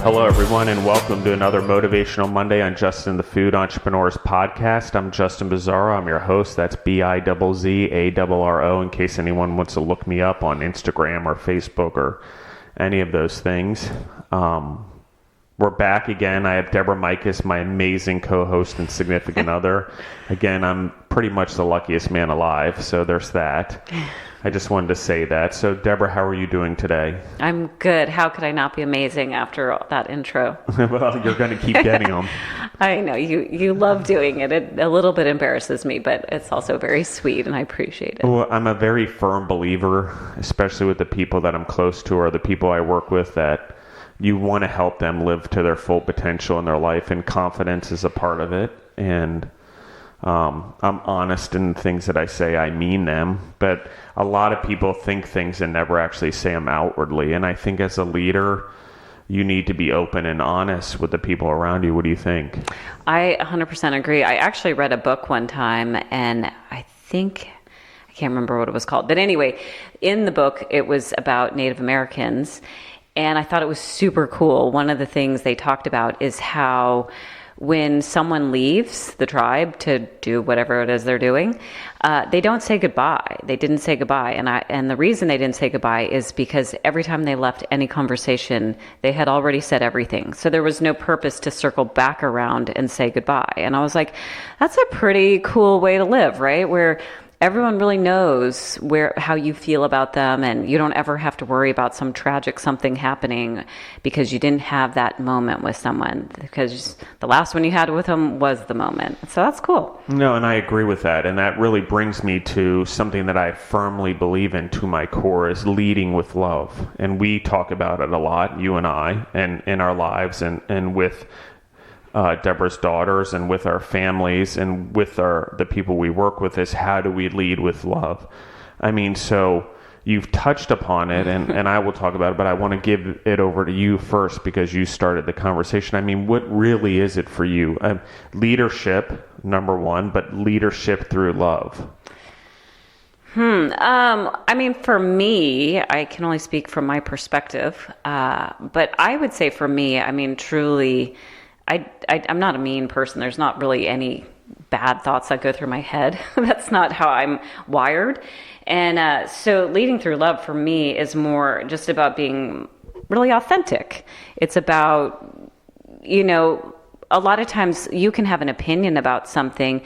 Hello, everyone, and welcome to another Motivational Monday on Justin the Food Entrepreneurs podcast. I'm Justin Bizzarro. I'm your host. That's Bizzarro, in case anyone wants to look me up on Instagram or Facebook or any of those things. We're back again. I have Deborah, Michas, my amazing co-host and significant other. Again, I'm pretty much the luckiest man alive, so there's that. I just wanted to say that. So, Deborah, how are you doing today? I'm good. How could I not be amazing after that intro? Well, you're going to keep getting them. I know. You love doing it. It a little bit embarrasses me, but it's also very sweet, and I appreciate it. Well, I'm a very firm believer, especially with the people that I'm close to or the people I work with, that you want to help them live to their full potential in their life, and confidence is a part of it. And I'm honest in things that I say. I mean them, but a lot of people think things and never actually say them outwardly. And I think as a leader, you need to be open and honest with the people around you. What do you think? I 100% agree. I actually read a book one time, and I can't remember what it was called. But anyway, in the book, it was about Native Americans, and I thought it was super cool. One of the things they talked about is how when someone leaves the tribe to do whatever it is they're doing, they don't say goodbye. They didn't say goodbye. And the reason they didn't say goodbye is because every time they left any conversation, they had already said everything. So there was no purpose to circle back around and say goodbye. And I was like, that's a pretty cool way to live, right? Where everyone really knows how you feel about them, and you don't ever have to worry about some tragic something happening because you didn't have that moment with someone, because the last one you had with them was the moment. So that's cool. No, and I agree with that. And that really brings me to something that I firmly believe in to my core, is leading with love. And we talk about it a lot, you and I, and in our lives, and with Deborah's daughters, and with our families, and with the people we work with, is how do we lead with love? I mean, so you've touched upon it, and I will talk about it, but I want to give it over to you first because you started the conversation. I mean, what really is it for you? Leadership, number one, but leadership through love. I mean, for me, I can only speak from my perspective, but I would say for me, I mean, truly, I'm not a mean person. There's not really any bad thoughts that go through my head. That's not how I'm wired. And so leading through love for me is more just about being really authentic. It's about, a lot of times you can have an opinion about something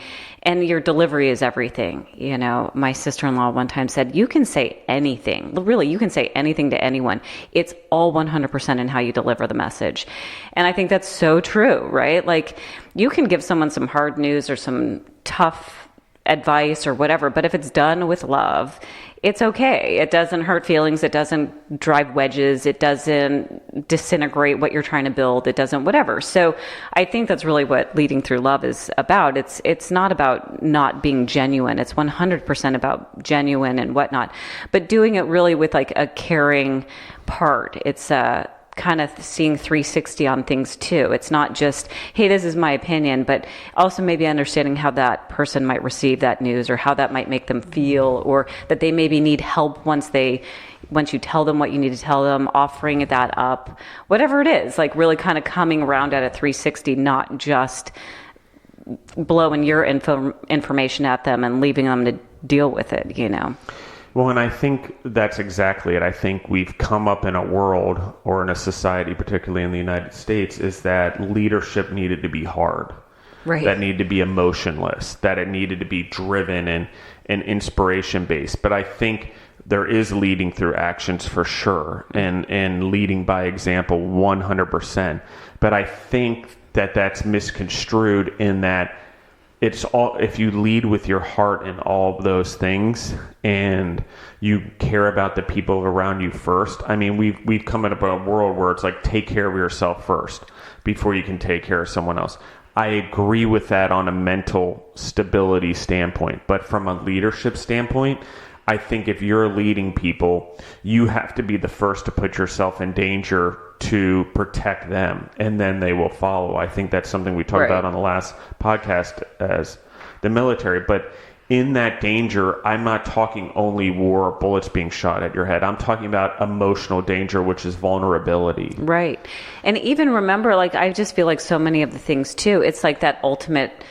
and your delivery is everything. My sister-in-law one time said, you can say anything. Really, you can say anything to anyone. It's all 100% in how you deliver the message. And I think that's so true, right? Like, you can give someone some hard news or some tough advice or whatever, but if it's done with love, it's okay. It doesn't hurt feelings. It doesn't drive wedges. It doesn't disintegrate what you're trying to build. It doesn't whatever. So I think that's really what leading through love is about. It's not about not being genuine. It's 100% about genuine and whatnot, but doing it really with like a caring part. It's kind of seeing 360 on things too. It's not just, hey, this is my opinion, but also maybe understanding how that person might receive that news, or how that might make them feel, or that they maybe need help once you tell them what you need to tell them, offering that up, whatever it is, like really kind of coming around at a 360, not just blowing your information at them and leaving them to deal with it, Well, and I think that's exactly it. I think we've come up in a world, or in a society, particularly in the United States, is that leadership needed to be hard. Right. That needed to be emotionless, that it needed to be driven and inspiration-based. But I think there is leading through actions for sure, and leading by example 100%. But I think that that's misconstrued in that it's all, if you lead with your heart in all of those things and you care about the people around you first. I mean, we've come into a world where it's like, take care of yourself first before you can take care of someone else. I agree with that on a mental stability standpoint, but from a leadership standpoint, I think if you're leading people, you have to be the first to put yourself in danger to protect them, and then they will follow. I think that's something we talked about on the last podcast as the military. But in that danger, I'm not talking only war, bullets being shot at your head. I'm talking about emotional danger, which is vulnerability. Right. And even remember, like, I just feel like so many of the things too, it's like that ultimate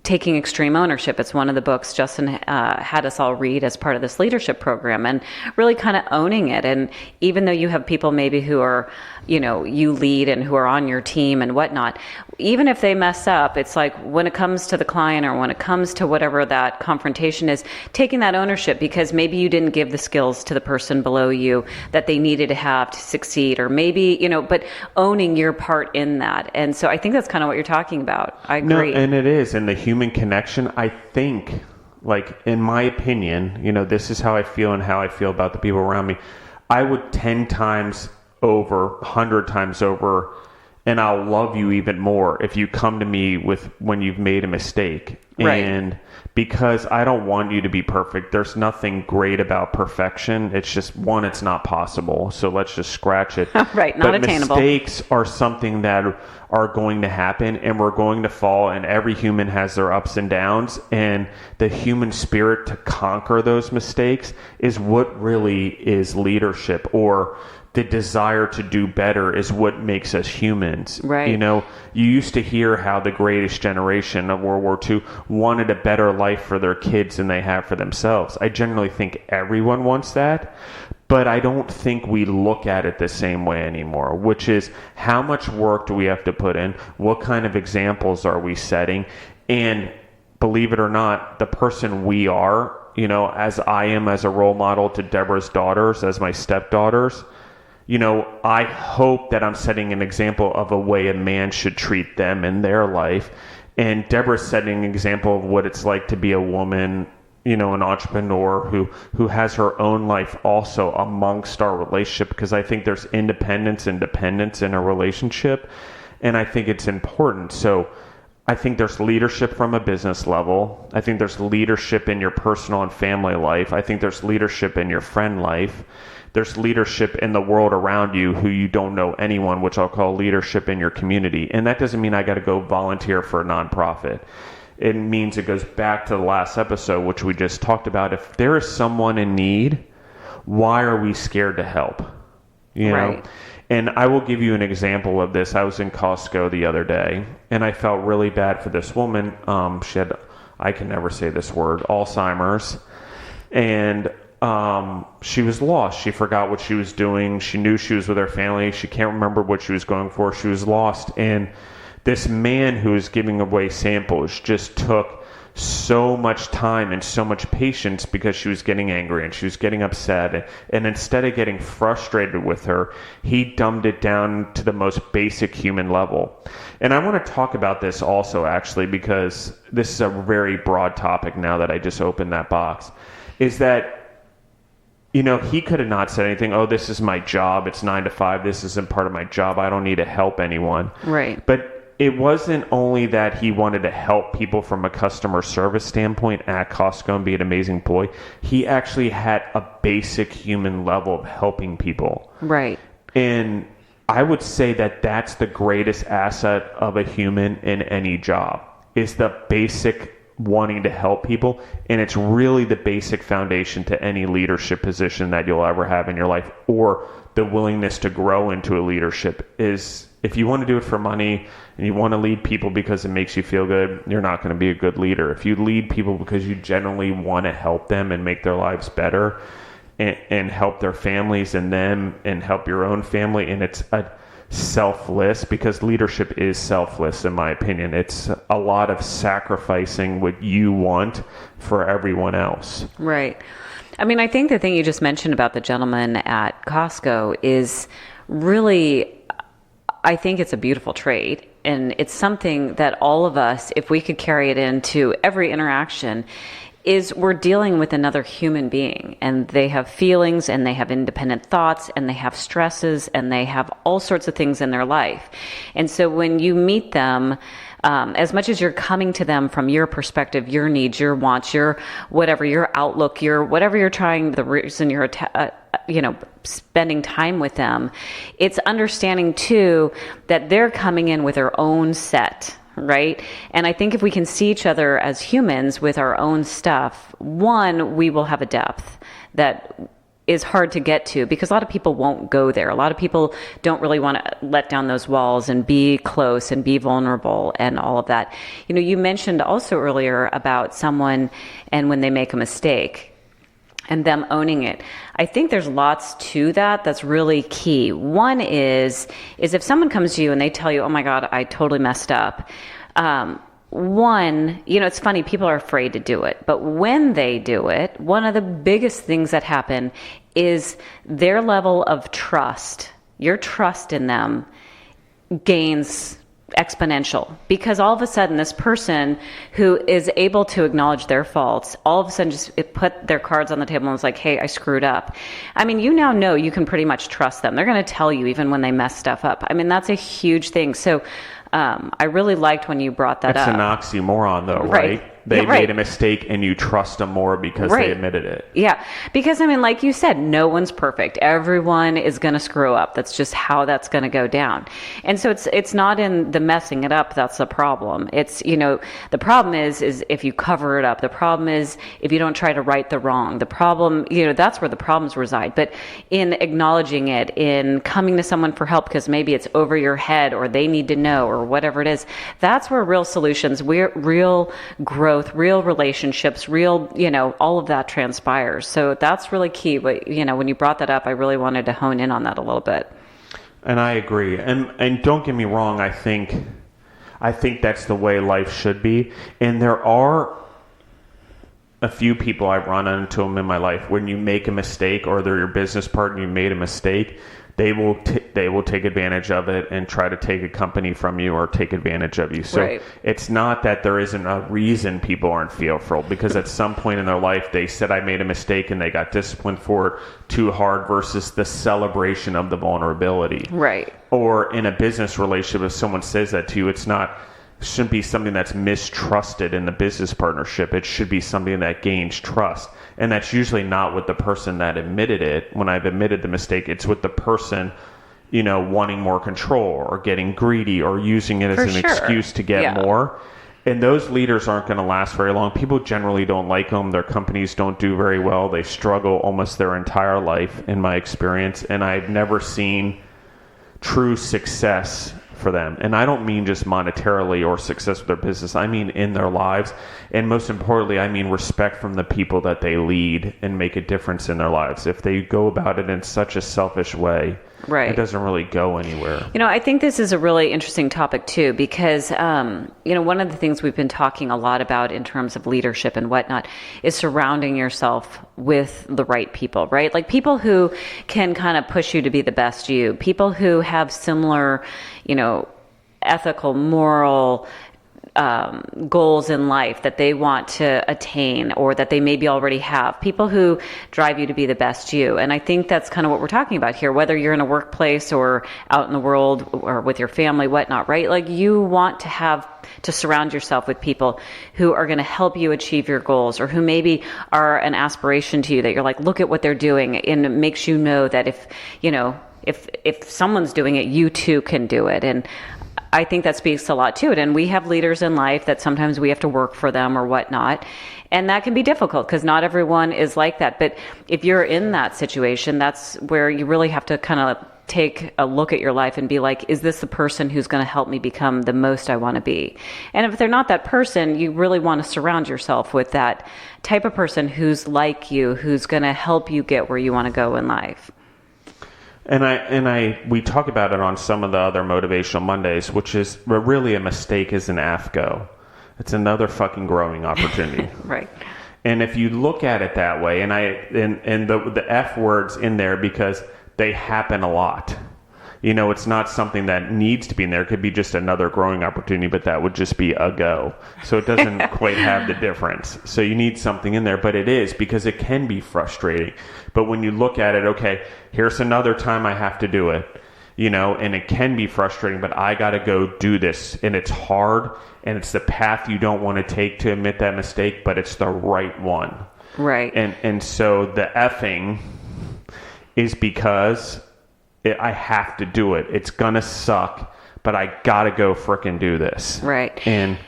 taking extreme ownership. It's one of the books Justin had us all read as part of this leadership program, and really kind of owning it. And even though you have people maybe who are, you lead and who are on your team and whatnot, even if they mess up, it's like when it comes to the client or when it comes to whatever that confrontation is, taking that ownership because maybe you didn't give the skills to the person below you that they needed to have to succeed, or maybe, but owning your part in that. And so I think that's kind of what you're talking about. I agree. No, and it is. And the human connection, I think, like, in my opinion, this is how I feel and how I feel about the people around me. I would 10 times over, 100 times over, and I'll love you even more if you come to me when you've made a mistake. Right. And because I don't want you to be perfect. There's nothing great about perfection. It's just, one, it's not possible. So let's just scratch it. Right, not attainable. Mistakes are something that are going to happen, and we're going to fall, and every human has their ups and downs, and the human spirit to conquer those mistakes is what really is leadership, or the desire to do better is what makes us humans. Right. You used to hear how the greatest generation of World War II wanted a better life for their kids than they have for themselves. I generally think everyone wants that, but I don't think we look at it the same way anymore, which is, how much work do we have to put in? What kind of examples are we setting? And believe it or not, the person we are, as I am as a role model to Deborah's daughters, as my stepdaughters, I hope that I'm setting an example of a way a man should treat them in their life. And Deborah's setting an example of what it's like to be a woman, an entrepreneur who has her own life also amongst our relationship, because I think there's independence and dependence in a relationship. And I think it's important. So I think there's leadership from a business level. I think there's leadership in your personal and family life. I think there's leadership in your friend life. There's leadership in the world around you who you don't know anyone, which I'll call leadership in your community. And that doesn't mean I got to go volunteer for a nonprofit. It means it goes back to the last episode, which we just talked about. If there is someone in need, why are we scared to help? Right. And I will give you an example of this. I was in Costco the other day, and I felt really bad for this woman. She had, I can never say this word, Alzheimer's. And she was lost. She forgot what she was doing. She knew she was with her family. She can't remember what she was going for. She was lost. And this man who was giving away samples just took so much time and so much patience, because she was getting angry and she was getting upset. And instead of getting frustrated with her, he dumbed it down to the most basic human level. And I want to talk about this also, actually, because this is a very broad topic now that I just opened that box, is that he could have not said anything. Oh, this is my job. It's 9 to 5. This isn't part of my job. I don't need to help anyone. Right. But it wasn't only that he wanted to help people from a customer service standpoint at Costco and be an amazing employee. He actually had a basic human level of helping people. Right. And I would say that that's the greatest asset of a human in any job, is the basic wanting to help people. And it's really the basic foundation to any leadership position that you'll ever have in your life, or the willingness to grow into a leadership. Is, if you want to do it for money and you want to lead people because it makes you feel good, you're not going to be a good leader. If you lead people because you genuinely want to help them and make their lives better, and help their families and them, and help your own family, and it's a selfless, because leadership is selfless, in my opinion. It's a lot of sacrificing what you want for everyone else. Right. I mean, I think the thing you just mentioned about the gentleman at Costco is really, I think it's a beautiful trait. And it's something that all of us, if we could carry it into every interaction, is we're dealing with another human being, and they have feelings, and they have independent thoughts, and they have stresses, and they have all sorts of things in their life. And so when you meet them, as much as you're coming to them from your perspective, your needs, your wants, your whatever, your outlook, your whatever you're trying, the reason you're spending time with them, it's understanding too that they're coming in with their own set, right? And I think if we can see each other as humans with our own stuff, one, we will have a depth that is hard to get to because a lot of people won't go there. A lot of people don't really want to let down those walls and be close and be vulnerable and all of that. You know, you mentioned also earlier about someone and when they make a mistake and them owning it. I think there's lots to that that's really key. One is if someone comes to you and they tell you, oh my God, I totally messed up. One, you know, it's funny, people are afraid to do it, but when they do it, one of the biggest things that happen is their level of trust, your trust in them gains exponential, because all of a sudden this person who is able to acknowledge their faults, all of a sudden just put their cards on the table and was like, hey, I screwed up. I mean, you now know you can pretty much trust them. They're going to tell you even when they mess stuff up. I mean, that's a huge thing. So I really liked when you brought that up. It's an oxymoron though, right? They made a mistake and you trust them more because they admitted it. Yeah. Because, I mean, like you said, no one's perfect. Everyone is going to screw up. That's just how that's going to go down. And so it's not in the messing it up that's the problem. It's, you know, the problem is if you cover it up. The problem is if you don't try to right the wrong. The problem, you know, that's where the problems reside. But in acknowledging it, in coming to someone for help because maybe it's over your head or they need to know or whatever it is, that's where real solutions, real growth, real relationships, real, you know, all of that transpires. So that's really key. But, you know, when you brought that up, I really wanted to hone in on that a little bit. And I agree. And don't get me wrong. I think that's the way life should be. And there are a few people I've run into them in my life. When you make a mistake or they're your business partner, you made a mistake, they will take advantage of it and try to take a company from you or take advantage of you. So It's not that there isn't a reason people aren't fearful, because at some point in their life they said I made a mistake and they got disciplined for it too hard versus the celebration of the vulnerability. Right. Or in a business relationship, if someone says that to you, shouldn't be something that's mistrusted in the business partnership. It should be something that gains trust. And that's usually not with the person that admitted it. When I've admitted the mistake, it's with the person, you know, wanting more control or getting greedy or using it as an excuse to get more. And those leaders aren't going to last very long. People generally don't like them. Their companies don't do very well. They struggle almost their entire life, in my experience. And I've never seen true success for them. And I don't mean just monetarily or success with their business. I mean in their lives. And most importantly, I mean respect from the people that they lead and make a difference in their lives. If they go about it in such a selfish way, it doesn't really go anywhere. You know, I think this is a really interesting topic too, because, you know, one of the things we've been talking a lot about in terms of leadership and whatnot is surrounding yourself with the right people, right? Like people who can kind of push you to be the best you, people who have similar, you know, ethical, moral, goals in life that they want to attain or that they maybe already have, people who drive you to be the best you. And I think that's kind of what we're talking about here, whether you're in a workplace or out in the world or with your family, whatnot, right? Like you want to surround yourself with people who are going to help you achieve your goals or who maybe are an aspiration to you that you're like, look at what they're doing. And it makes you know that if someone's doing it, you too can do it. And I think that speaks a lot to it. And we have leaders in life that sometimes we have to work for them or whatnot. And that can be difficult because not everyone is like that. But if you're in that situation, that's where you really have to kind of take a look at your life and be like, is this the person who's going to help me become the most I want to be? And if they're not that person, you really want to surround yourself with that type of person who's like you, who's going to help you get where you want to go in life. And we talk about it on some of the other Motivational Mondays, which is really a mistake is an AFGO. It's another fucking growing opportunity. Right. And if you look at it that way, and the F words in there because they happen a lot. You know, it's not something that needs to be in there. It could be just another growing opportunity, but that would just be a go. So it doesn't quite have the difference. So you need something in there, but it is because it can be frustrating. But when you look at it, okay, here's another time I have to do it, you know, and it can be frustrating, but I got to go do this. And it's hard, and it's the path you don't want to take to admit that mistake, but it's the right one. Right. And so the effing is because I have to do it. It's going to suck, but I got to go frickin' do this. Right. And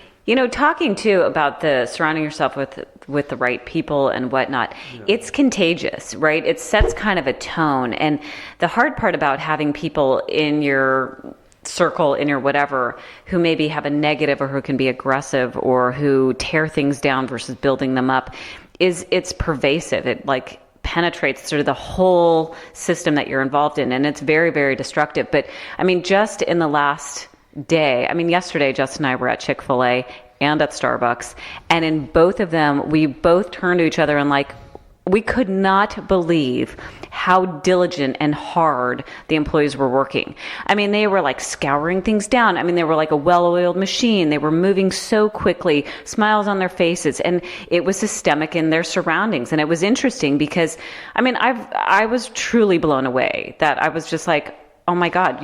talking too about the surrounding yourself with the right people and whatnot, it's contagious, right? It sets kind of a tone. And the hard part about having people in your circle, in your whatever, who maybe have a negative or who can be aggressive or who tear things down versus building them up, is it's pervasive. It like penetrates through the whole system that you're involved in. And it's very, very destructive. But I mean, just in the last day, yesterday, Justin and I were at Chick-fil-A and at Starbucks. And in both of them, we both turned to each other and we could not believe how diligent and hard the employees were working. They were like scouring things down. They were like a well-oiled machine. They were moving so quickly, smiles on their faces, and it was systemic in their surroundings. And it was interesting because, I was truly blown away that I was just like, oh my God,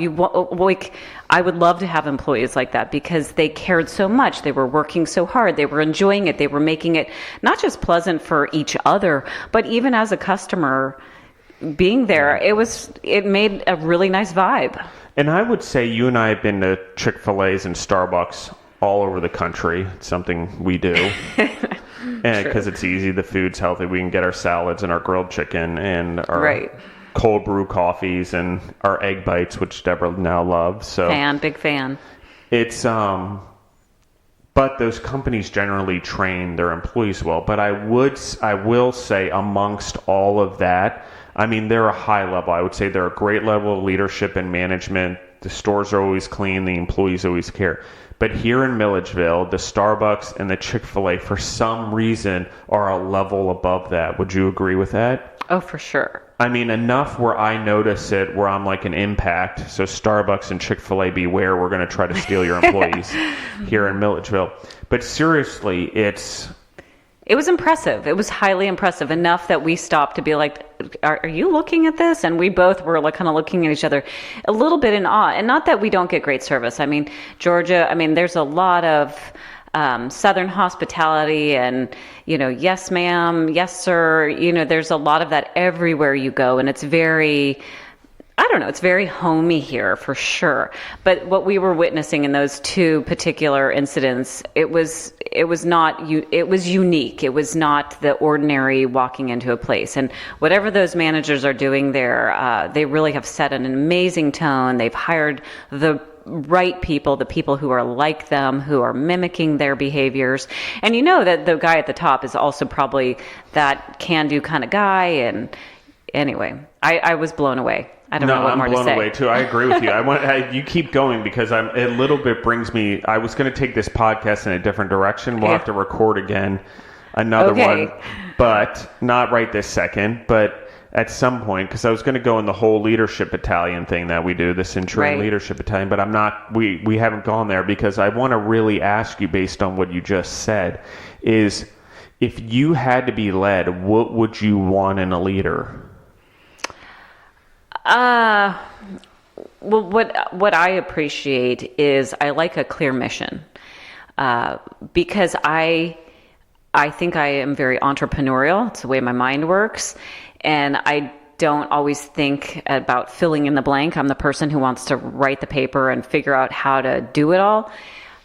I would love to have employees like that because they cared so much. They were working so hard. They were enjoying it. They were making it not just pleasant for each other, but even as a customer being there, it made a really nice vibe. And I would say you and I have been to Chick-fil-A's and Starbucks all over the country. It's something we do. And because it's easy, the food's healthy. We can get our salads and our grilled chicken and our cold brew coffees and our egg bites, which Deborah now loves. So big fan. It's but those companies generally train their employees well. But I will say amongst all of that, they're a high level. I would say they're a great level of leadership and management. The stores are always clean. The employees always care. But here in Milledgeville, the Starbucks and the Chick-fil-A, for some reason, are a level above that. Would you agree with that? Oh, for sure. Enough where I notice it, where I'm like an impact. So Starbucks and Chick-fil-A, beware, we're going to try to steal your employees here in Milledgeville. But seriously, it was impressive. It was highly impressive, enough that we stopped to be like, are you looking at this? And we both were like kind of looking at each other a little bit in awe. And not that we don't get great service. Georgia, there's a lot of Southern hospitality and, yes, ma'am, yes, sir. There's a lot of that everywhere you go. And it's very, it's very homey here for sure. But what we were witnessing in those two particular incidents, it was unique. It was not the ordinary walking into a place. And whatever those managers are doing there, they really have set an amazing tone. They've hired the right people, the people who are like them, who are mimicking their behaviors. And that the guy at the top is also probably that can-do kind of guy. And anyway, I was blown away. I don't know what more to say. I'm blown away too. I agree with you. You keep going because a little bit brings me. I was going to take this podcast in a different direction. We'll have to record again another one, but not right this second. But at some point, because I was going to go in the whole leadership battalion thing that we do, the Centurion Leadership Battalion. But I'm not. We haven't gone there because I want to really ask you, based on what you just said, is if you had to be led, what would you want in a leader? Well, what I appreciate is I like a clear mission, because I think I am very entrepreneurial. It's the way my mind works. And I don't always think about filling in the blank. I'm the person who wants to write the paper and figure out how to do it all.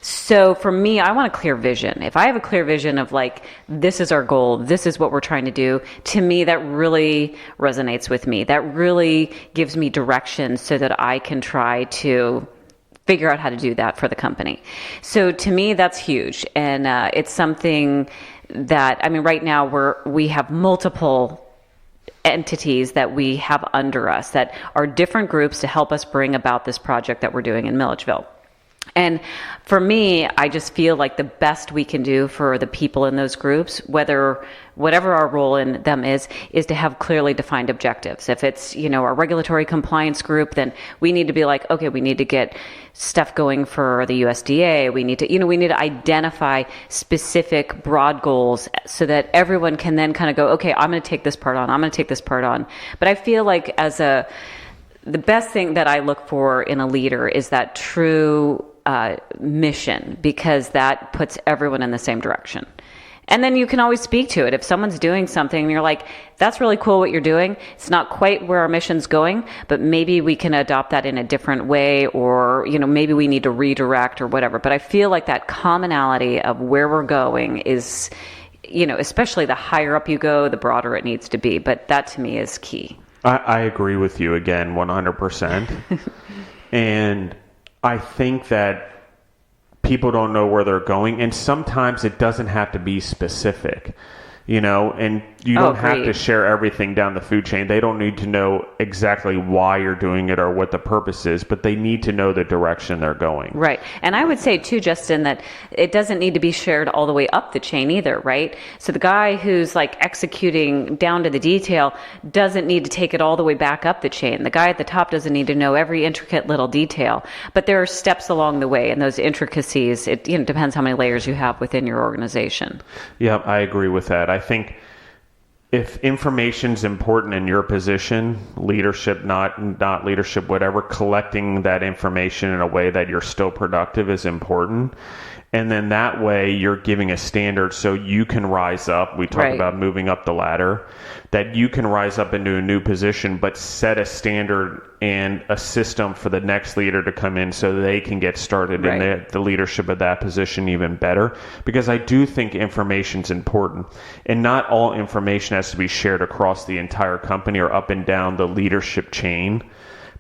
So for me, I want a clear vision. If I have a clear vision of this is our goal, this is what we're trying to do, to me, that really resonates with me. That really gives me direction so that I can try to figure out how to do that for the company. So to me, that's huge. And it's something that, right now we have multiple entities that we have under us that are different groups to help us bring about this project that we're doing in Milledgeville. And for me, I just feel like the best we can do for the people in those groups, whatever our role in them is to have clearly defined objectives. If it's, our regulatory compliance group, then we need to be like, okay, we need to get stuff going for the USDA. We need to identify specific broad goals so that everyone can then kind of go, okay, I'm going to take this part on. I'm going to take this part on. But I feel like the best thing that I look for in a leader is that true mission, because that puts everyone in the same direction. And then you can always speak to it. If someone's doing something and you're like, that's really cool what you're doing. It's not quite where our mission's going, but maybe we can adopt that in a different way, or, maybe we need to redirect or whatever. But I feel like that commonality of where we're going is, especially the higher up you go, the broader it needs to be. But that to me is key. I agree with you again, 100%. And I think that people don't know where they're going, and sometimes it doesn't have to be specific, and you don't have to share everything down the food chain. They don't need to know exactly why you're doing it or what the purpose is, but they need to know the direction they're going. Right. And I would say too, Justin, that it doesn't need to be shared all the way up the chain either, right? So the guy who's like executing down to the detail doesn't need to take it all the way back up the chain. The guy at the top doesn't need to know every intricate little detail, but there are steps along the way, and those intricacies, it depends how many layers you have within your organization. Yeah, I agree with that. I think if information's important in your position, leadership, not leadership, whatever, collecting that information in a way that you're still productive is important. And then that way you're giving a standard so you can rise up. We talk about moving up the ladder, that you can rise up into a new position, but set a standard and a system for the next leader to come in so they can get started in the leadership of that position even better. Because I do think information's important, and not all information has to be shared across the entire company or up and down the leadership chain.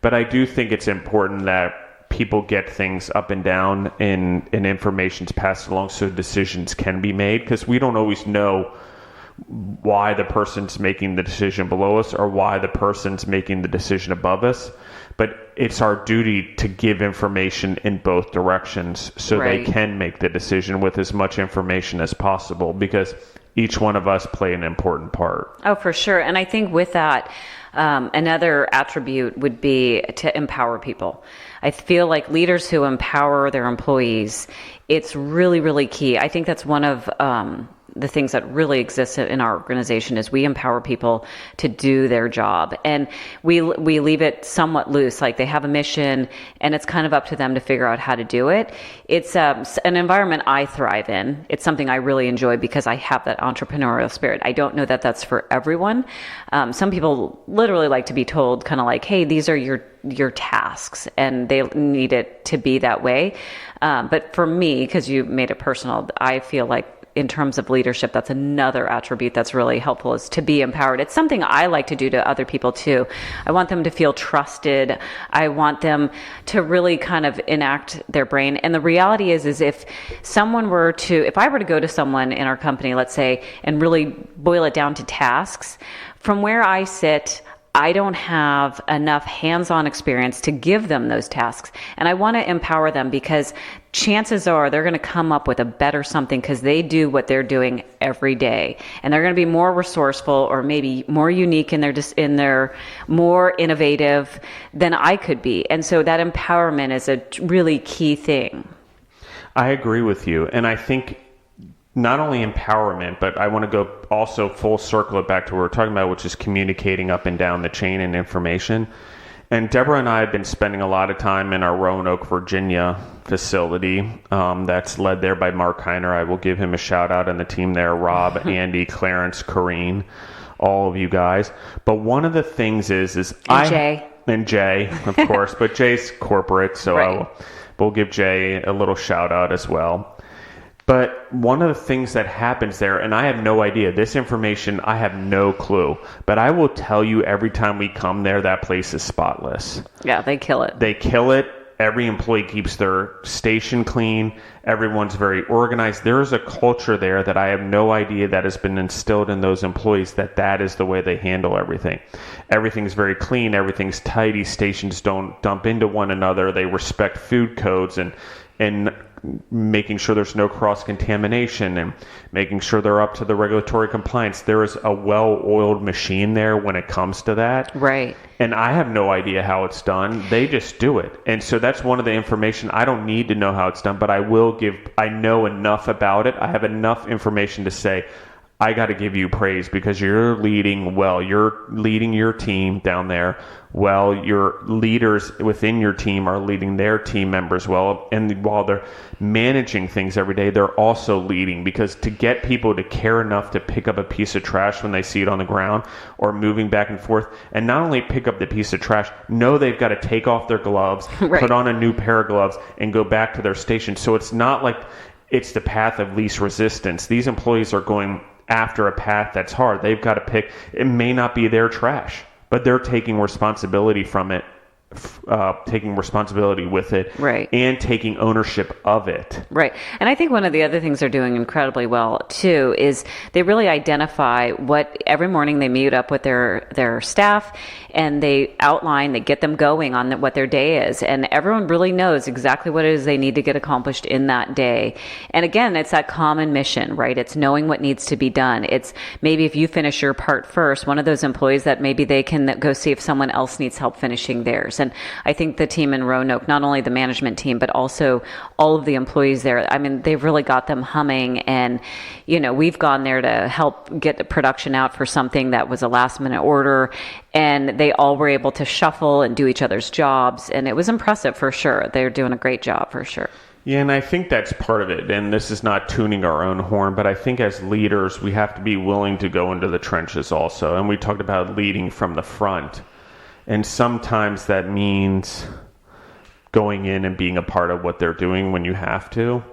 But I do think it's important that people get things up and down and information's passed along so decisions can be made, because we don't always know why the person's making the decision below us or why the person's making the decision above us. But it's our duty to give information in both directions so they can make the decision with as much information as possible, because each one of us play an important part. Oh, for sure. And I think with that, another attribute would be to empower people. I feel like leaders who empower their employees, it's really, really key. I think that's one of the things that really exist in our organization is we empower people to do their job. And we leave it somewhat loose, like they have a mission and it's kind of up to them to figure out how to do it. It's an environment I thrive in. It's something I really enjoy because I have that entrepreneurial spirit. I don't know that that's for everyone. Some people literally like to be told kind of like, hey, these are your tasks, and they need it to be that way. But for me, because you made it personal, I feel like in terms of leadership, that's another attribute that's really helpful, is to be empowered. It's something I like to do to other people too. I want them to feel trusted. I want them to really kind of enact their brain. And the reality is if I were to go to someone in our company, let's say, and really boil it down to tasks, from where I sit, I don't have enough hands-on experience to give them those tasks. And I want to empower them, because chances are they're going to come up with a better something because they do what they're doing every day. And they're going to be more resourceful, or maybe more unique in their more innovative than I could be. And so that empowerment is a really key thing. I agree with you. And I think not only empowerment, but I want to go also full circle it back to what we're talking about, which is communicating up and down the chain and information. And Deborah and I have been spending a lot of time in our Roanoke, Virginia facility that's led there by Mark Heiner. I will give him a shout out, and the team there, Rob, Andy, Clarence, Corrine, all of you guys. But one of the things is Jay. And Jay, of course, but Jay's corporate, so we'll give Jay a little shout out as well. But one of the things that happens there, and I have no idea, this information, I have no clue, but I will tell you every time we come there, that place is spotless. Yeah, they kill it. They kill it. Every employee keeps their station clean. Everyone's very organized. There is a culture there that I have no idea that has been instilled in those employees, that is the way they handle everything. Everything's very clean. Everything's tidy. Stations don't dump into one another. They respect food codes and making sure there's no cross-contamination and making sure they're up to the regulatory compliance. There is a well-oiled machine there when it comes to that. Right. And I have no idea how it's done. They just do it. And so that's one of the information. I don't need to know how it's done, but I know enough about it. I have enough information to say, I got to give you praise because you're leading well. You're leading your team down there well. Your leaders within your team are leading their team members well. And while they're managing things every day, they're also leading, because to get people to care enough to pick up a piece of trash when they see it on the ground or moving back and forth, and not only pick up the piece of trash, know they've got to take off their gloves, right, put on a new pair of gloves, and go back to their station. So it's not like it's the path of least resistance. These employees are going after a path that's hard. They've got to pick. It may not be their trash, but they're taking responsibility from it, taking responsibility with it, right, and taking ownership of it. Right. And I think one of the other things they're doing incredibly well too is they really identify what every morning they meet up with their staff, and they outline, they get them going on what their day is, and everyone really knows exactly what it is they need to get accomplished in that day. And again, it's that common mission, right? It's knowing what needs to be done. It's maybe if you finish your part first, one of those employees that maybe they can go see if someone else needs help finishing theirs. And I think the team in Roanoke, not only the management team, but also all of the employees there, I mean, they've really got them humming. And, you know, we've gone there to help get the production out for something that was a last minute order. And they all were able to shuffle and do each other's jobs. And it was impressive for sure. They're doing a great job for sure. Yeah, and I think that's part of it. And this is not tuning our own horn, but I think as leaders, we have to be willing to go into the trenches also. And we talked about leading from the front. And sometimes that means going in and being a part of what they're doing when you have to.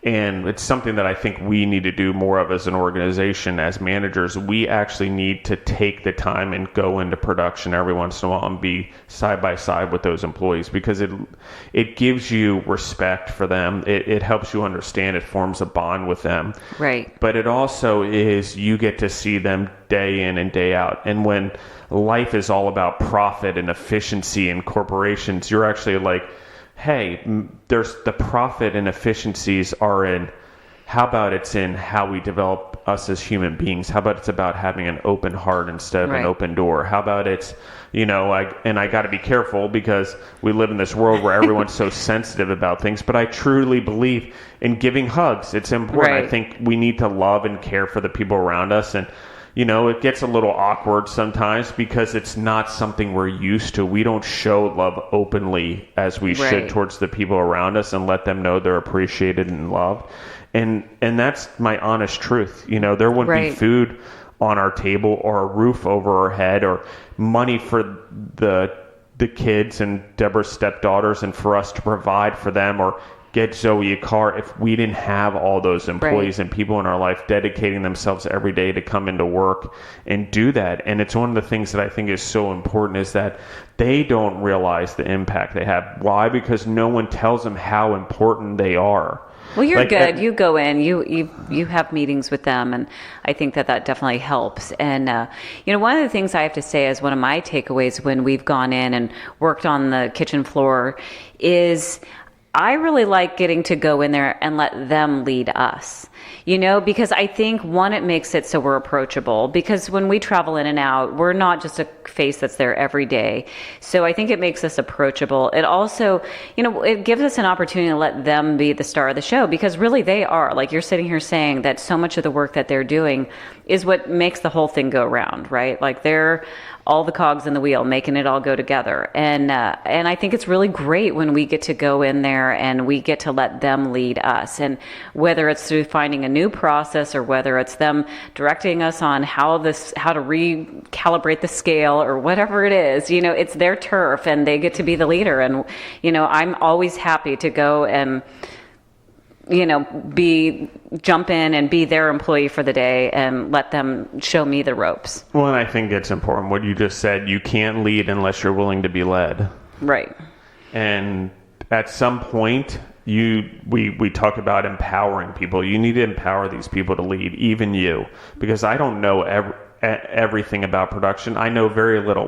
And it's something that I think we need to do more of as an organization, as managers. We actually need to take the time and go into production every once in a while and be side by side with those employees, because it gives you respect for them. It helps you understand. It forms a bond with them. Right. But it also is, you get to see them day in and day out. And when life is all about profit and efficiency and corporations, you're actually like, hey, there's the profit and efficiencies are in, how about it's in how we develop us as human beings? How about it's about having an open heart instead of an open door? How about it's, you know, I got to be careful because we live in this world where everyone's so sensitive about things, but I truly believe in giving hugs. It's important. Right. I think we need to love and care for the people around us. And you know, it gets a little awkward sometimes because it's not something we're used to. We don't show love openly as we should towards the people around us and let them know they're appreciated and loved. And that's my honest truth. You know, there wouldn't be food on our table or a roof over our head or money for the kids and Deborah's stepdaughters and for us to provide for them or get Zoe a car if we didn't have all those employees and people in our life dedicating themselves every day to come into work and do that. And it's one of the things that I think is so important is that they don't realize the impact they have. Why? Because no one tells them how important they are. Well, you're good. You go in, you have meetings with them, and I think that definitely helps. And, you know, one of the things I have to say is one of my takeaways when we've gone in and worked on the kitchen floor is I really like getting to go in there and let them lead us, you know, because I think, one, it makes it so we're approachable, because when we travel in and out, we're not just a face that's there every day. So I think it makes us approachable. It also, you know, it gives us an opportunity to let them be the star of the show, because really they are. Like, you're sitting here saying that so much of the work that they're doing is what makes the whole thing go round, right? Like, they're all the cogs in the wheel, making it all go together. And I think it's really great when we get to go in there and we get to let them lead us. And whether it's through finding a new process or whether it's them directing us on how to recalibrate the scale or whatever it is, you know, it's their turf and they get to be the leader. And, you know, I'm always happy to go and, you know, jump in and be their employee for the day and let them show me the ropes. Well, and I think it's important what you just said. You can't lead unless you're willing to be led. Right. And at some point, we talk about empowering people. You need to empower these people to lead, even you, because I don't know everything about production. I know very little.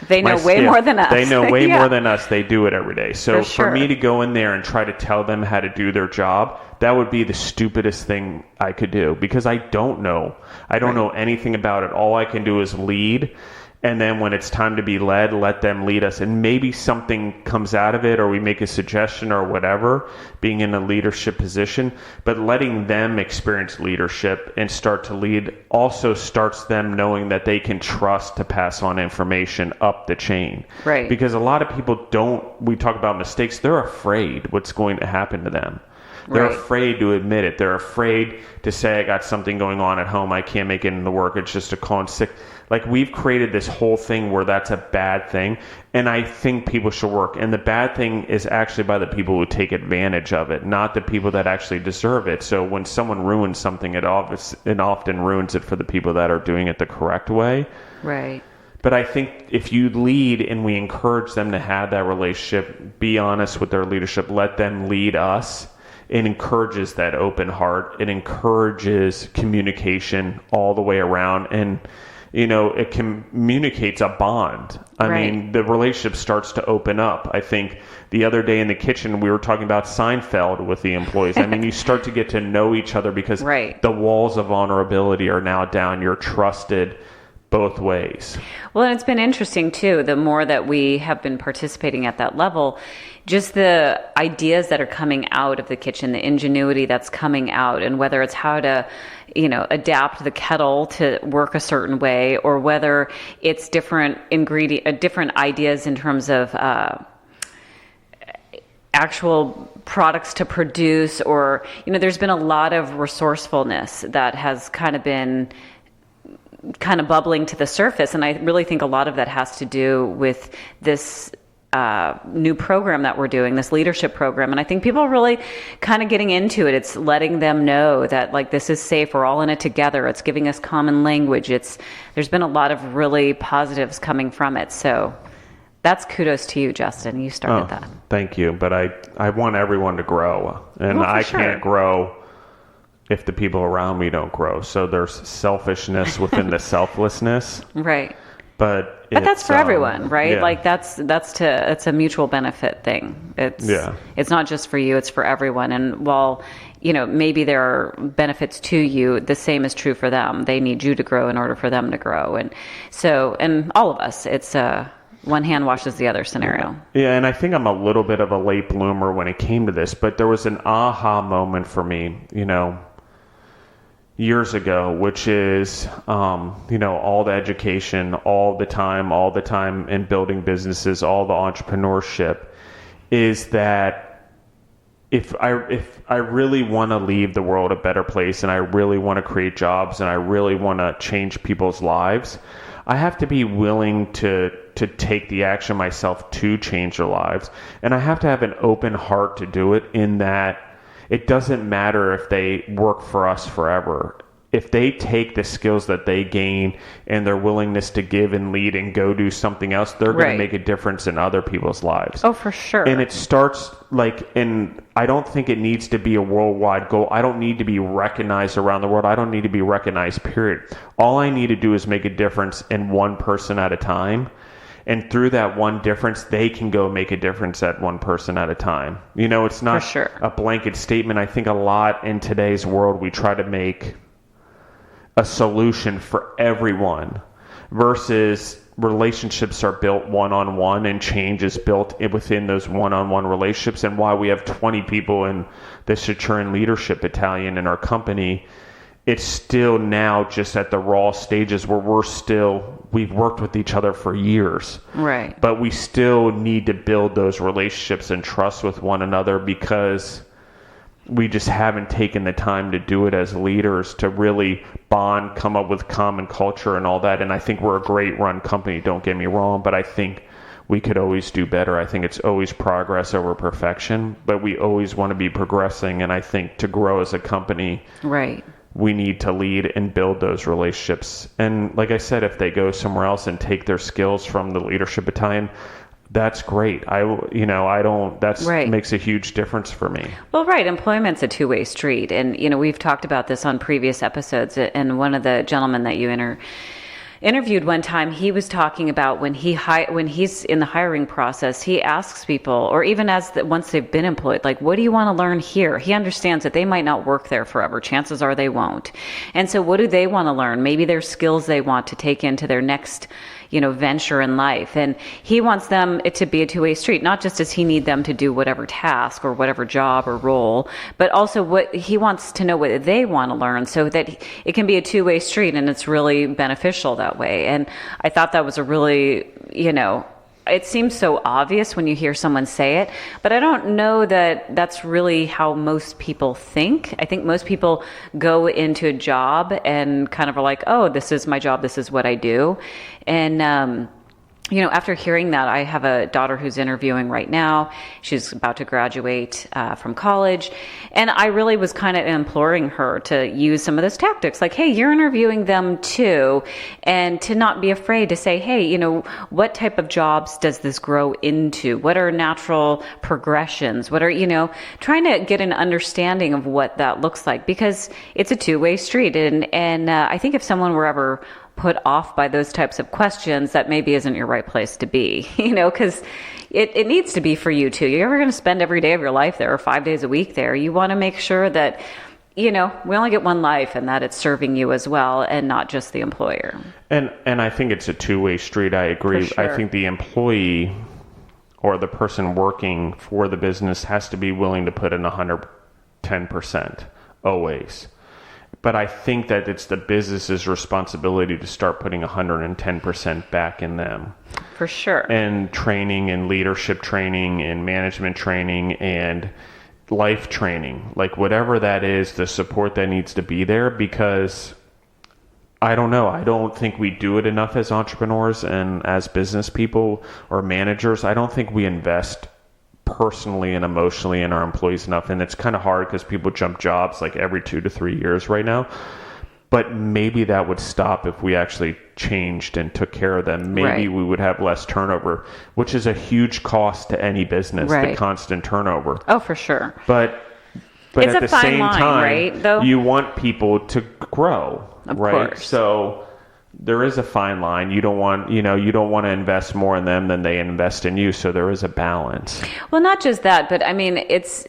They know way more than us. They know way more than us. They do it every day. So for me to go in there and try to tell them how to do their job, that would be the stupidest thing I could do, because I don't know. I don't know anything about it. All I can do is lead And then when it's time to be led, let them lead us. And maybe something comes out of it, or we make a suggestion or whatever, being in a leadership position. But letting them experience leadership and start to lead also starts them knowing that they can trust to pass on information up the chain. Right. Because a lot of people we talk about mistakes, they're afraid what's going to happen to them. They're afraid to admit it. They're afraid to say, I got something going on at home. I can't make it into work. It's just a call in sick. Like, we've created this whole thing where that's a bad thing. And I think people should work. And the bad thing is actually by the people who take advantage of it, not the people that actually deserve it. So when someone ruins something, it often ruins it for the people that are doing it the correct way. Right. But I think if you lead and we encourage them to have that relationship, be honest with their leadership, let them lead us. It encourages that open heart. It encourages communication all the way around. And, it communicates a bond. I mean, the relationship starts to open up. I think the other day in the kitchen, we were talking about Seinfeld with the employees. I mean, you start to get to know each other because the walls of vulnerability are now down. You're trusted both ways. Well, and it's been interesting too, the more that we have been participating at that level, just the ideas that are coming out of the kitchen, the ingenuity that's coming out, and whether it's how to, adapt the kettle to work a certain way, or whether it's different ideas in terms of actual products to produce, or, there's been a lot of resourcefulness that has kind of bubbling to the surface. And I really think a lot of that has to do with this new program that we're doing, this leadership program. And I think people are really kind of getting into it. It's letting them know that, like, this is safe. We're all in it together. It's giving us common language. There's been a lot of really positives coming from it. So that's kudos to you, Justin. You started that. Thank you. But I want everyone to grow. And I can't grow if the people around me don't grow. So there's selfishness within the selflessness. Right. But that's for everyone, right? Yeah. Like it's a mutual benefit thing. It's not just for you, it's for everyone. And while, maybe there are benefits to you, the same is true for them. They need you to grow in order for them to grow. And so, and all of us, it's one hand washes the other scenario. Yeah, and I think I'm a little bit of a late bloomer when it came to this, but there was an aha moment for me, years ago, which is, all the education, all the time in building businesses, all the entrepreneurship, is that if I really want to leave the world a better place, and I really want to create jobs, and I really want to change people's lives, I have to be willing to take the action myself to change their lives. And I have to have an open heart to do it, in that it doesn't matter if they work for us forever. If they take the skills that they gain and their willingness to give and lead and go do something else, they're going to make a difference in other people's lives. Oh, for sure. And it starts and I don't think it needs to be a worldwide goal. I don't need to be recognized around the world. I don't need to be recognized, period. All I need to do is make a difference in one person at a time. And through that one difference, they can go make a difference at one person at a time. It's not a blanket statement. I think a lot in today's world, we try to make a solution for everyone, versus relationships are built one-on-one, and change is built within those one-on-one relationships. And why we have 20 people in the Citroen Leadership Battalion in our company, it's still now just at the raw stages where we've worked with each other for years. Right. But we still need to build those relationships and trust with one another, because we just haven't taken the time to do it as leaders, to really bond, come up with common culture and all that. And I think we're a great run company, don't get me wrong, but I think we could always do better. I think it's always progress over perfection, but we always want to be progressing. And I think to grow as a company, we need to lead and build those relationships. And like I said, if they go somewhere else and take their skills from the leadership battalion, that's great. Makes a huge difference for me. Well, right. Employment's a two-way street. And, we've talked about this on previous episodes. And one of the gentlemen that you interviewed one time, he was talking about when he's in the hiring process, he asks people, or even once they've been employed, like, what do you want to learn here? He understands that they might not work there forever. Chances are they won't. And so what do they want to learn? Maybe there's skills they want to take into their next venture in life. And he wants it to be a two-way street. Not just does he need them to do whatever task or whatever job or role, but also what he wants to know what they want to learn, so that it can be a two-way street, and it's really beneficial that way. And I thought that was a really, it seems so obvious when you hear someone say it, but I don't know that that's really how most people think. I think most people go into a job and kind of are like, oh, this is my job, this is what I do. And, after hearing that, I have a daughter who's interviewing right now. She's about to graduate from college. And I really was kind of imploring her to use some of those tactics. Like, hey, you're interviewing them too. And to not be afraid to say, hey, what type of jobs does this grow into? What are natural progressions? What are, trying to get an understanding of what that looks like. Because it's a two-way street. And I think if someone were ever put off by those types of questions, that maybe isn't your right place to be, because it needs to be for you too. You're ever going to spend every day of your life there or 5 days a week there. You want to make sure that, we only get one life, and that it's serving you as well and not just the employer. And I think it's a two-way street. I agree. For sure. I think the employee or the person working for the business has to be willing to put in 110% always. But I think that it's the business's responsibility to start putting 110% back in them. For sure. And training and leadership training and management training and life training, like whatever that is, the support that needs to be there, because I don't know. I don't think we do it enough as entrepreneurs and as business people or managers. I don't think we invest personally and emotionally in our employees enough. And it's kind of hard because people jump jobs like every 2 to 3 years right now. But maybe that would stop if we actually changed and took care of them. Maybe we would have less turnover, which is a huge cost to any business, the constant turnover. Oh, for sure. But it's at the same time, right, though? You want people to grow, of right? Course. So there is a fine line. You don't want to invest more in them than they invest in you. So there is a balance. Well, not just that, but I mean, it's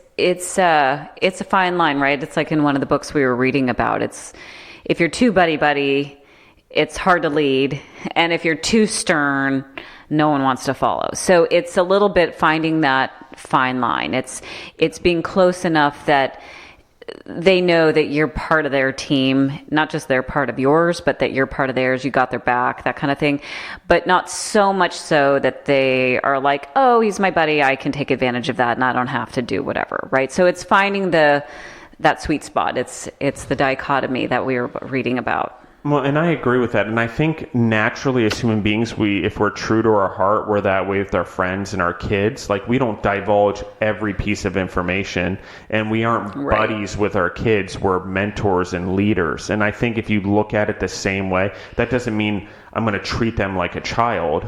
a fine line, right? It's like in one of the books we were reading about. It's if you're too buddy, it's hard to lead, and if you're too stern, no one wants to follow. So it's a little bit finding that fine line. It's being close enough that they know that you're part of their team, not just they're part of yours, but that you're part of theirs. You got their back, that kind of thing. But not so much so that they are like, oh, he's my buddy, I can take advantage of that and I don't have to do whatever, right? So it's finding that sweet spot. It's the dichotomy that we were reading about. Well, and I agree with that. And I think naturally as human beings, if we're true to our heart, we're that way with our friends and our kids. Like, we don't divulge every piece of information, and we aren't buddies with our kids. We're mentors and leaders. And I think if you look at it the same way, that doesn't mean I'm going to treat them like a child,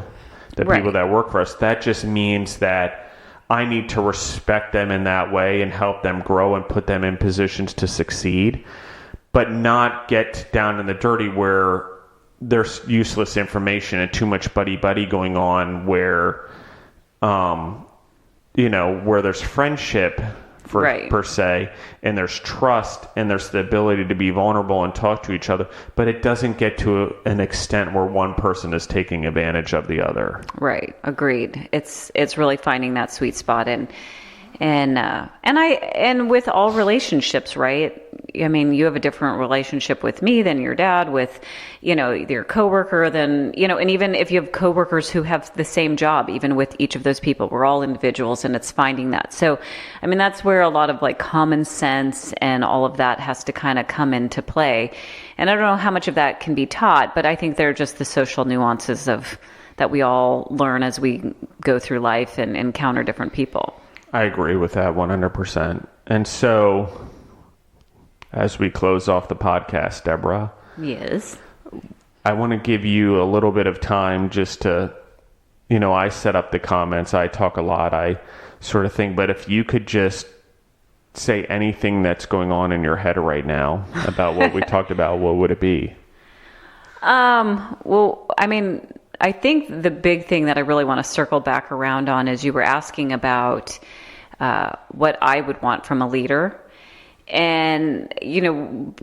the people that work for us. That just means that I need to respect them in that way and help them grow and put them in positions to succeed, but not get down in the dirty where there's useless information and too much buddy going on where, where there's friendship per se, and there's trust, and there's the ability to be vulnerable and talk to each other, but it doesn't get to an extent where one person is taking advantage of the other. Right. Agreed. It's really finding that sweet spot and with all relationships, right? I mean, you have a different relationship with me than your dad, with, your coworker, and even if you have coworkers who have the same job, even with each of those people, we're all individuals, and it's finding that. So, I mean, that's where a lot of like common sense and all of that has to kind of come into play. And I don't know how much of that can be taught, but I think they're just the social nuances that we all learn as we go through life and encounter different people. I agree with that 100%. And so, as we close off the podcast, Deborah. Yes. I want to give you a little bit of time just to, I set up the comments. I talk a lot. I sort of think. But if you could just say anything that's going on in your head right now about what we talked about, what would it be? Well, I mean, I think the big thing that I really want to circle back around on is you were asking about what I would want from a leader. And,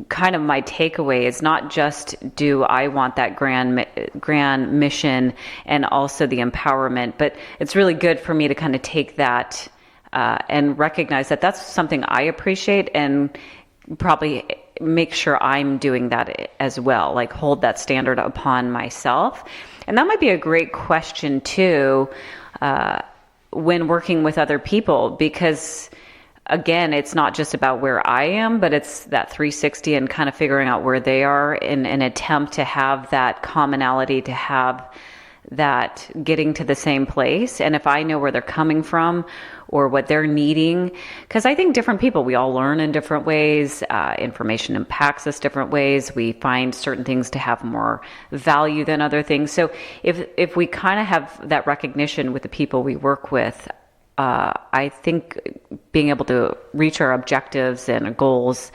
kind of my takeaway is not just do I want that grand mission and also the empowerment, but it's really good for me to kind of take that and recognize that that's something I appreciate, and probably make sure I'm doing that as well, like hold that standard upon myself. And that might be a great question too, when working with other people, because again, it's not just about where I am, but it's that 360 and kind of figuring out where they are in an attempt to have that commonality, to have that getting to the same place. And if I know where they're coming from or what they're needing, because I think different people, we all learn in different ways. Information impacts us different ways. We find certain things to have more value than other things. So if we kind of have that recognition with the people we work with, I think being able to reach our objectives and goals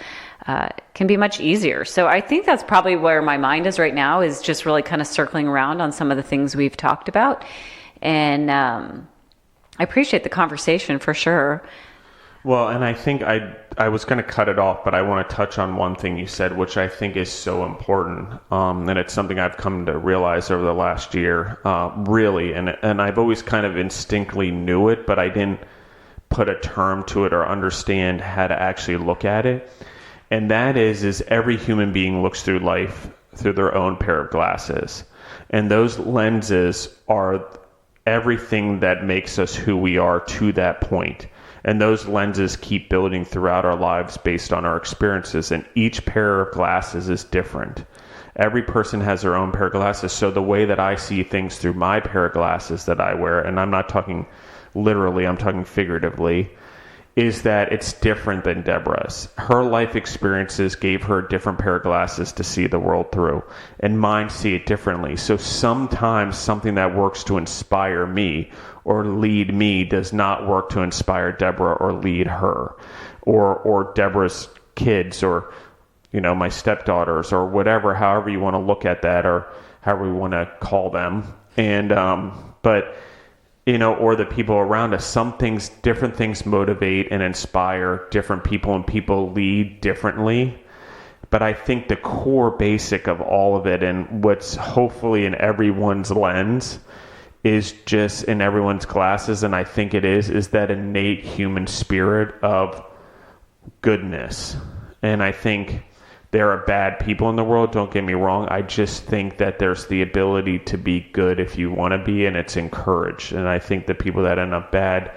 can be much easier. So I think that's probably where my mind is right now, is just really kind of circling around on some of the things we've talked about. And I appreciate the conversation for sure. Well, and I think I was going to cut it off, but I want to touch on one thing you said, which I think is so important. And it's something I've come to realize over the last year, really. And I've always kind of instinctively knew it, but I didn't put a term to it or understand how to actually look at it. And that is every human being looks through life through their own pair of glasses. And those lenses are everything that makes us who we are to that point. And those lenses keep building throughout our lives based on our experiences. And each pair of glasses is different. Every person has their own pair of glasses. So the way that I see things through my pair of glasses that I wear, and I'm not talking literally, I'm talking figuratively, is that it's different than Deborah's. Her life experiences gave her a different pair of glasses to see the world through, and mine see it differently. So sometimes something that works to inspire me or lead me does not work to inspire Deborah or lead her, or Deborah's kids, or my stepdaughters, or whatever, however you want to look at that, or however we want to call them. And but or the people around us. Different things motivate and inspire different people, and people lead differently. But I think the core basic of all of it, and what's hopefully in everyone's lens, is just in everyone's glasses, and I think it is that innate human spirit of goodness. And I think there are bad people in the world, don't get me wrong. I just think that there's the ability to be good if you want to be, and it's encouraged. And I think the people that end up bad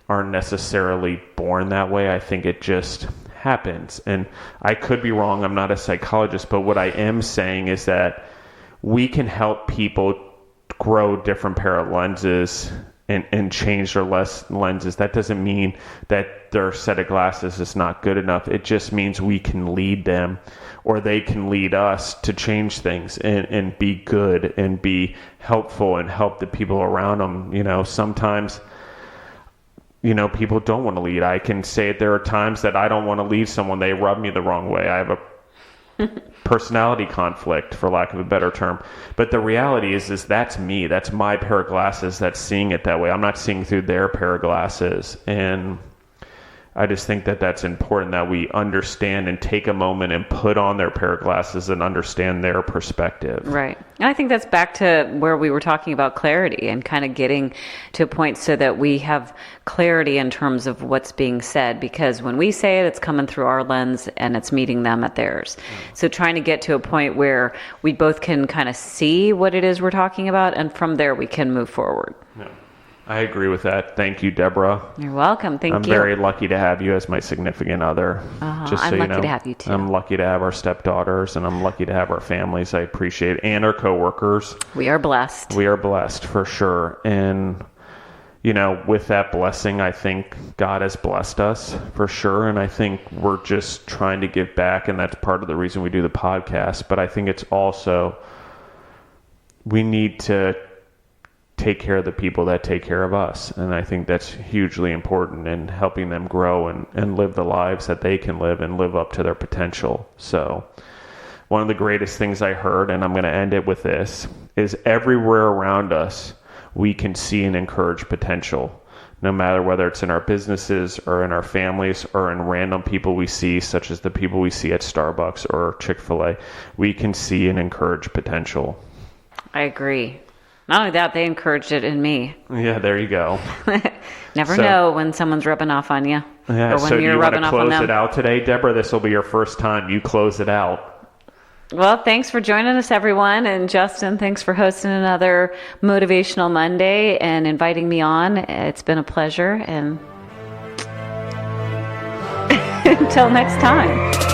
aren't necessarily born that way. I think it just happens. And I could be wrong. I'm not a psychologist, but what I am saying is that we can help people grow different pair of lenses and change their lenses. That doesn't mean that their set of glasses is not good enough. It just means we can lead them, or they can lead us to change things and be good and be helpful and help the people around them. Sometimes, people don't want to lead. I can say there are times that I don't want to lead someone. They rub me the wrong way. I have a personality conflict, for lack of a better term. But the reality is that's me. That's my pair of glasses that's seeing it that way. I'm not seeing through their pair of glasses. And I just think that that's important, that we understand and take a moment and put on their pair of glasses and understand their perspective. Right. And I think that's back to where we were talking about clarity and kind of getting to a point so that we have clarity in terms of what's being said, because when we say it, it's coming through our lens and it's meeting them at theirs. So trying to get to a point where we both can kind of see what it is we're talking about, and from there we can move forward. Yeah. I agree with that. Thank you, Deborah. You're welcome. Thank you. I'm very lucky to have you as my significant other. Just so I'm lucky to have you too. I'm lucky to have our stepdaughters, and I'm lucky to have our families. I appreciate it. And our coworkers. We are blessed. We are blessed for sure. And, with that blessing, I think God has blessed us for sure. And I think we're just trying to give back. And that's part of the reason we do the podcast. But I think it's also, we need to take care of the people that take care of us. And I think that's hugely important in helping them grow and live the lives that they can live and live up to their potential. So one of the greatest things I heard, and I'm going to end it with this, is everywhere around us, we can see and encourage potential. no matter whether it's in our businesses or in our families or in random people we see, such as the people we see at Starbucks or Chick-fil-A, we can see and encourage potential. I agree. Not only that, they encouraged it in me. Yeah, there you go. Never know when someone's rubbing off on you. Yeah, or when so you're do you want rubbing to off on close them. it out today, Deborah? This will be your first time. You close it out. Well, thanks for joining us, everyone. And Justin, thanks for hosting another Motivational Monday and inviting me on. It's been a pleasure. And until next time.